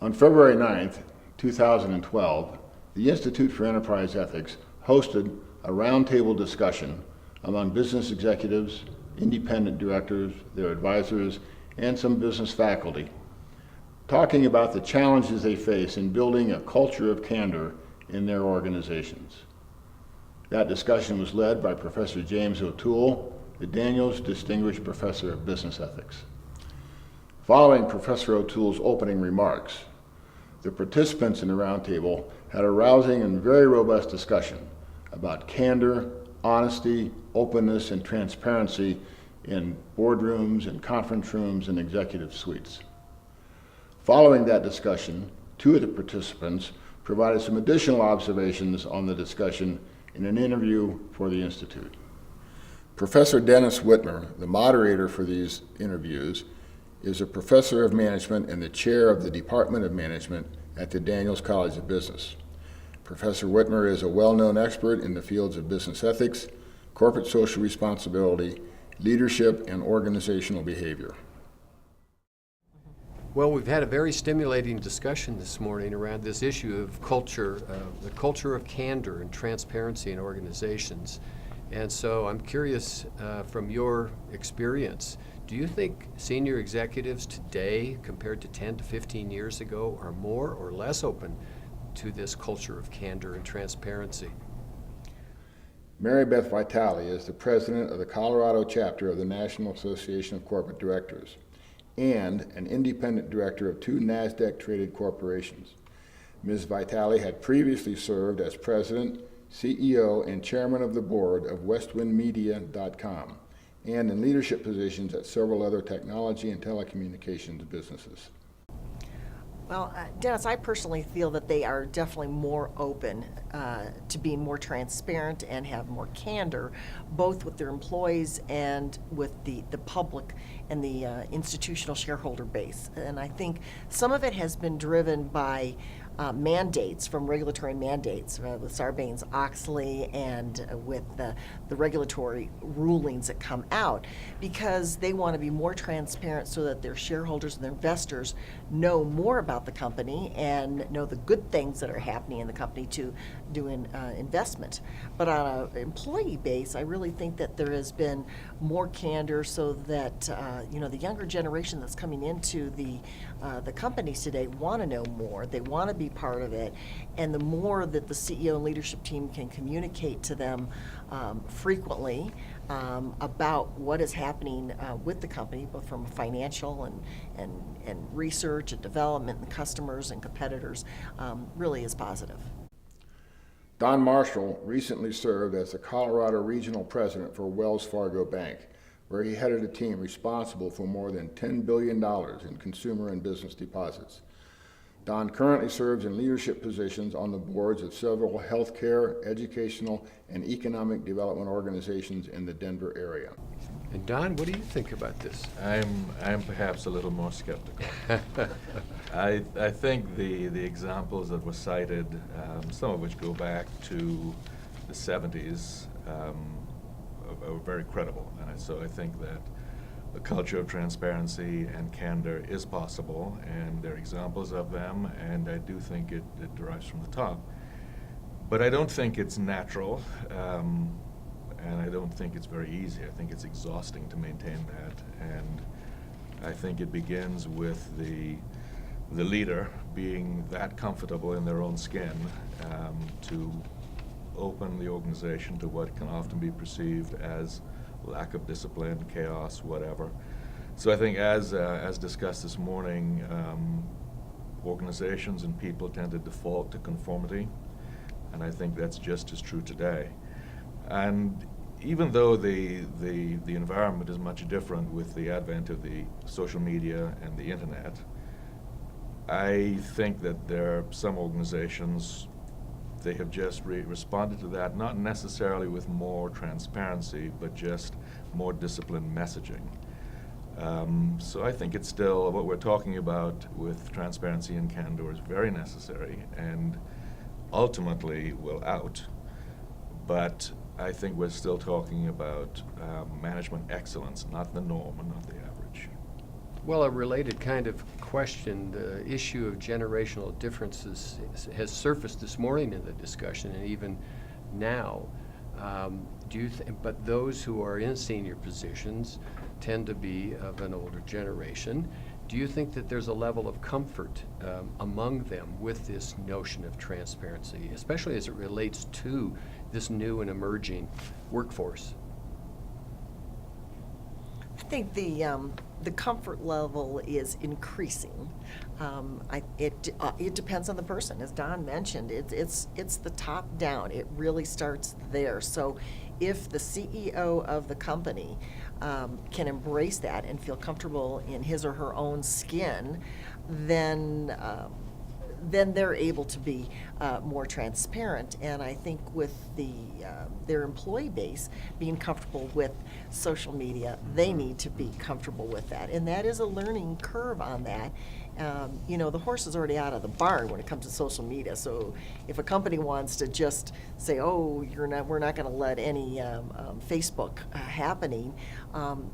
On February 9th, 2012, the Institute for Enterprise Ethics hosted a roundtable discussion among business executives, independent directors, their advisors, and some business faculty, talking about the challenges they face in building a culture of candor in their organizations. That discussion was led by Professor James O'Toole, the Daniels Distinguished Professor of Business Ethics. Following Professor O'Toole's opening remarks, the participants in the roundtable had a rousing and very robust discussion about candor, honesty, openness, and transparency in boardrooms and conference rooms and executive suites. Following that discussion, two of the participants provided some additional observations on the discussion in an interview for the Institute. Professor Dennis Wittmer, the moderator for these interviews, is a professor of management and the chair of the Department of Management at the Daniels College of Business. Professor Wittmer is a well-known expert in the fields of business ethics, corporate social responsibility, leadership, and organizational behavior. Well, we've had a very stimulating discussion this morning around this issue of culture, the culture of candor and transparency in organizations. And so I'm curious, from your experience, do you think senior executives today, compared to 10 to 15 years ago, are more or less open to this culture of candor and transparency? Marybeth Vitality is the president of the Colorado chapter of the National Association of Corporate Directors and an independent director of two NASDAQ-traded corporations. Ms. Vitale had previously served as president, CEO, and chairman of the board of westwindmedia.com and in leadership positions at several other technology and telecommunications businesses. Well, Dennis, I personally feel that they are definitely more open to being more transparent and have more candor, both with their employees and with the public and the institutional shareholder base. And I think some of it has been driven by mandates, from regulatory mandates with Sarbanes-Oxley and with the regulatory rulings that come out, because they want to be more transparent so that their shareholders and their investors know more about the company and know the good things that are happening in the company to do investment. But on an employee base, I really think that there has been more candor so that the younger generation that's coming into the companies today want to know more. They want to be part of it, and the more that the CEO and leadership team can communicate to them frequently about what is happening with the company, both from financial and research and development and customers and competitors, really is positive. Don Marshall recently served as the Colorado Regional President for Wells Fargo Bank, where he headed a team responsible for more than $10 billion in consumer and business deposits. Don currently serves in leadership positions on the boards of several healthcare, educational, and economic development organizations in the Denver area. And Don, what do you think about this? I'm perhaps a little more skeptical. I think the examples that were cited, some of which go back to the 70s, are very credible. And so I think that a culture of transparency and candor is possible, and there are examples of them, and I do think it derives from the top. But I don't think it's natural, and I don't think it's very easy. I think it's exhausting to maintain that, and I think it begins with the leader being that comfortable in their own skin to open the organization to what can often be perceived as lack of discipline, chaos, whatever. So I think as discussed this morning, organizations and people tend to default to conformity, and I think that's just as true today. And even though the environment is much different with the advent of the social media and the internet, I think that there are some organizations, they have just responded to that, not necessarily with more transparency, but just more disciplined messaging. So I think it's still, what we're talking about with transparency and candor is very necessary and ultimately will out. But I think we're still talking about management excellence, not the norm and not the average. Well, a related kind of question, the issue of generational differences has surfaced this morning in the discussion and even now. But those who are in senior positions tend to be of an older generation. Do you think that there's a level of comfort among them with this notion of transparency, especially as it relates to this new and emerging workforce? I think the comfort level is increasing. It depends on the person, as Don mentioned. It's the top down. It really starts there. So, if the CEO of the company can embrace that and feel comfortable in his or her own skin, then they're able to be more transparent. And I think with their employee base being comfortable with social media, they need to be comfortable with that. And that is a learning curve on that. The horse is already out of the barn when it comes to social media. So if a company wants to just say, "Oh, we're not going to let any Facebook happening,"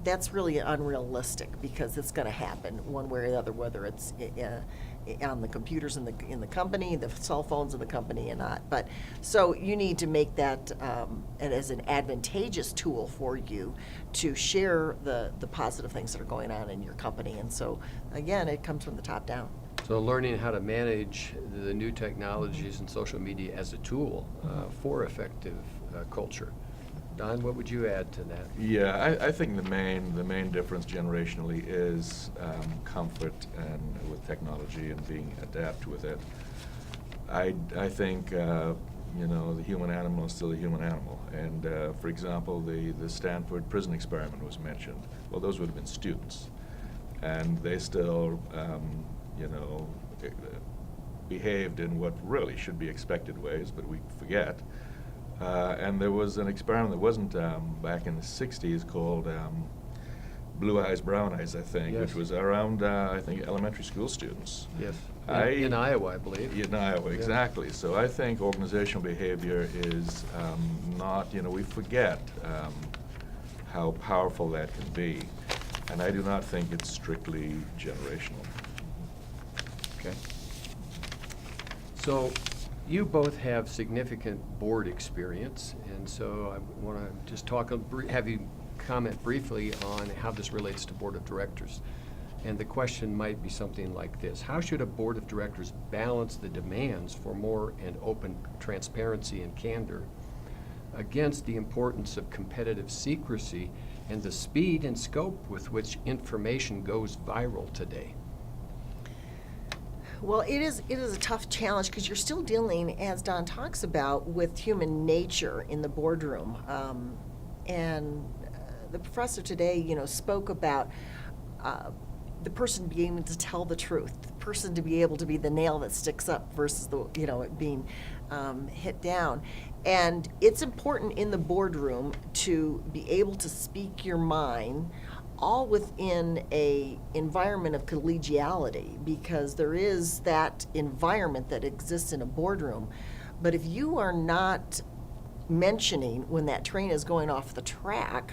that's really unrealistic, because it's going to happen one way or the other, whether it's on the computers in the company, the cell phones in the company, and not. But so you need to make that as an advantageous tool for you to share the positive things that are going on in your company. And so again, it comes from the top down. So learning how to manage the new technologies and social media as a tool for effective culture. Don, what would you add to that? Yeah, I think the main difference generationally is comfort and with technology and being adept with it. I think the human animal is still a human animal. And for example, the Stanford prison experiment was mentioned. Well, those would have been students, and they still behaved in what really should be expected ways, but we forget. And there was an experiment that wasn't back in the 60s called Blue Eyes, Brown Eyes, I think, Yes. which was around, I think, elementary school students. Yes. In Iowa, I believe. In Iowa, Yeah. exactly. So I think organizational behavior is not, we forget how powerful that can be. And I do not think it's strictly generational. Okay. So you both have significant board experience, and so I want to just have you comment briefly on how this relates to board of directors. And the question might be something like this: how should a board of directors balance the demands for more and open transparency and candor against the importance of competitive secrecy and the speed and scope with which information goes viral today? Well, it is a tough challenge, because you're still dealing, as Don talks about, with human nature in the boardroom. And the professor today, spoke about the person being able to tell the truth, the person to be able to be the nail that sticks up versus it being hit down. And it's important in the boardroom to be able to speak your mind, all within a environment of collegiality, because there is that environment that exists in a boardroom. But if you are not mentioning when that train is going off the track,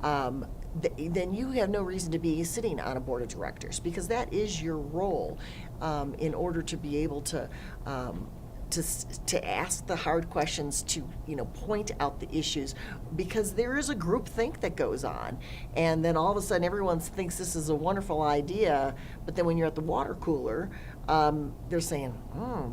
then you have no reason to be sitting on a board of directors, because that is your role in order to be able to ask the hard questions, to point out the issues, because there is a group think that goes on, and then all of a sudden everyone thinks this is a wonderful idea, but then when you're at the water cooler, they're saying,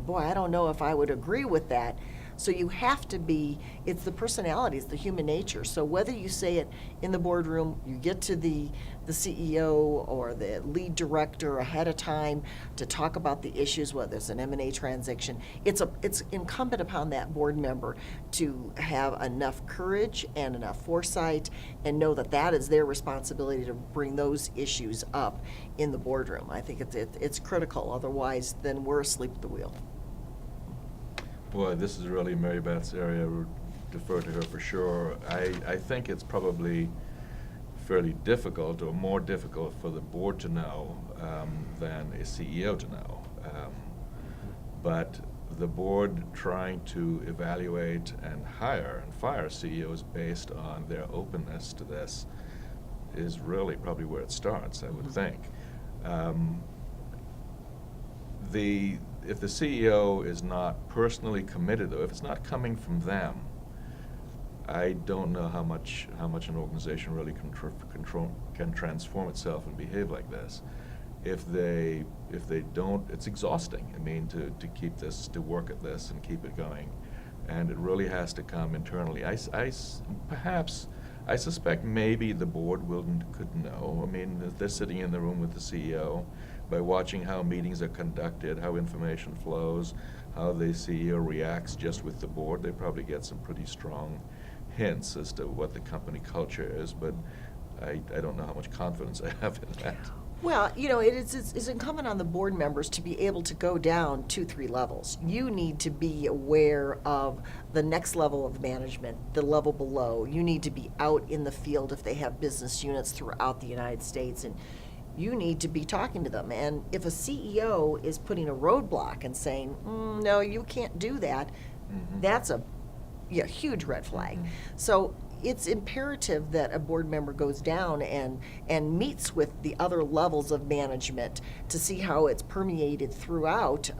boy, I don't know if I would agree with that. So you have to be, it's the personality, it's the human nature. So whether you say it in the boardroom, you get to the CEO or the lead director ahead of time to talk about the issues, whether it's an M&A transaction, it's incumbent upon that board member to have enough courage and enough foresight and know that that is their responsibility to bring those issues up in the boardroom. I think it's critical. Otherwise, then we're asleep at the wheel. Boy, this is really Mary Beth's area. We'll defer to her for sure. I think it's probably fairly difficult, or more difficult, for the board to know than a CEO to know. But the board trying to evaluate and hire and fire CEOs based on their openness to this is really probably where it starts, I would think. If the CEO is not personally committed, though, if it's not coming from them, I don't know how much an organization really can transform itself and behave like this. If they don't, it's exhausting. I mean, to keep this, to work at this and keep it going, and it really has to come internally. Perhaps I suspect maybe the board could know. I mean, if they're sitting in the room with the CEO, by watching how meetings are conducted, how information flows, how the CEO reacts just with the board, they probably get some pretty strong hints as to what the company culture is, but I don't know how much confidence I have in that. Well, you know, it's incumbent on the board members to be able to go down 2-3 levels. You need to be aware of the next level of management, the level below. You need to be out in the field if they have business units throughout the United States, and you need to be talking to them. And if a CEO is putting a roadblock and saying, no, you can't do that, that's a huge red flag. So it's imperative that a board member goes down and meets with the other levels of management to see how it's permeated throughout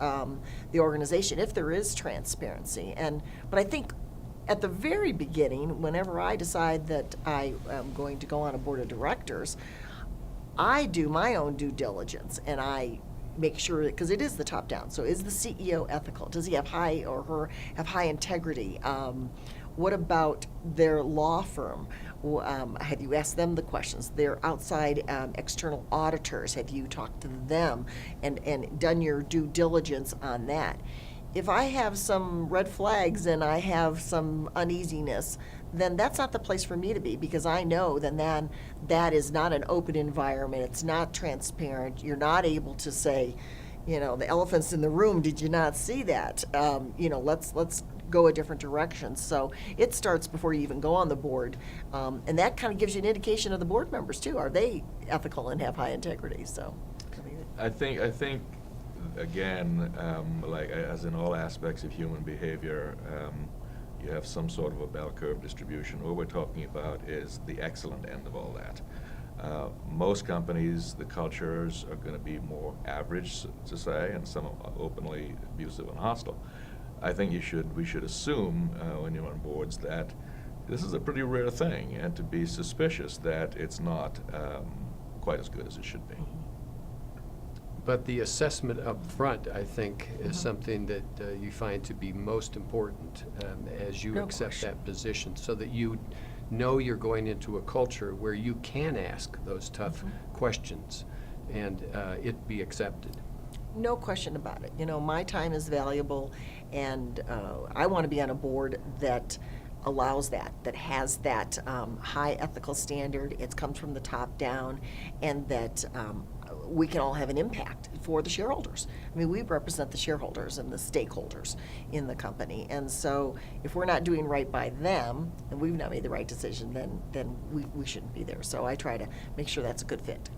the organization, if there is transparency. But I think at the very beginning, whenever I decide that I am going to go on a board of directors, I do my own due diligence, and I make sure, because it is the top down. So is the CEO ethical? Does he have high or her have high integrity? What about their law firm? Have you asked them the questions? Their outside external auditors, have you talked to them and done your due diligence on that? If I have some red flags and I have some uneasiness, then that's not the place for me to be, because I know then that is not an open environment. It's not transparent. You're not able to say, you know, the elephant's in the room. Did you not see that? You know, let's go a different direction. So it starts before you even go on the board, and that kind of gives you an indication of the board members too. Are they ethical and have high integrity? So, I think again, like as in all aspects of human behavior, you have some sort of a bell curve distribution. What we're talking about is the excellent end of all that. Most companies, the cultures are going to be more average, to say, and some are openly abusive and hostile. I think we should assume when you're on boards that this is a pretty rare thing, and to be suspicious that it's not quite as good as it should be. But the assessment up front, I think, is something that you find to be most important as you No accept question. that position, so that you know you're going into a culture where you can ask those tough questions and it be accepted. no question about it. You know, my time is valuable, and I want to be on a board that allows that has that high ethical standard. It comes from the top down, and that we can all have an impact for the shareholders. I mean, we represent the shareholders and the stakeholders in the company, and so if we're not doing right by them, and we've not made the right decision, then we shouldn't be there. So I try to make sure that's a good fit.